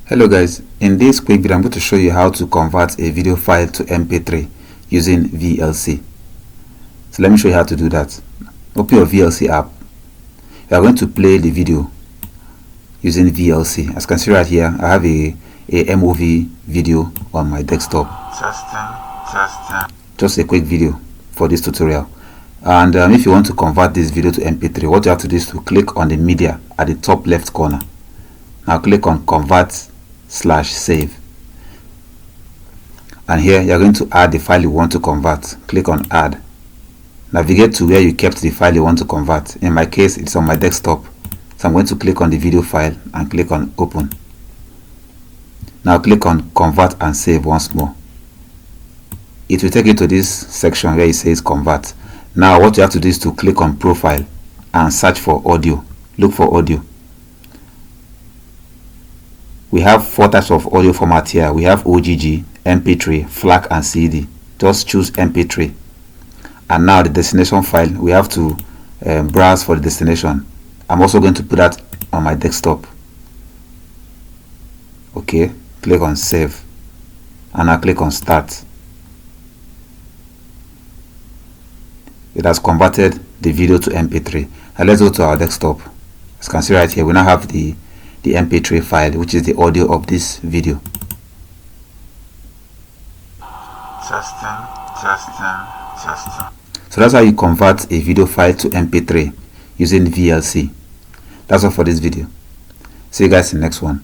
Hello guys, in this quick video I'm going to show you how to convert a video file to MP3 using VLC. So let me show you how to do that. Open your VLC app. You are going to play the video using VLC. As you can see right here, I have a MOV video on my desktop. Just a quick video for this tutorial. And if you want to convert this video to MP3, what you have to do is to click on the media at the top left corner. Now click on convert/save, and here you are going to add the file you want to convert. Click on add. Navigate to where you kept the file you want to convert. In my case, it's on my desktop, so I'm going to click on the video file and click on open. Now click on convert and save once more. It will take you to this section where it says convert. Now what you have to do is to click on profile and search for audio. Look for audio. We have 4 types of audio format here. We have OGG, MP3, FLAC and CD. Just choose MP3. And now the destination file, we have to browse for the destination. I'm also going to put that on my desktop. Okay, click on save and now click on start. It has converted the video to MP3. Now let's go to our desktop. As you can see right here, we now have the MP3 file, which is the audio of this video. So that's how you convert a video file to MP3 using VLC. That's all for this video. See you guys in the next one.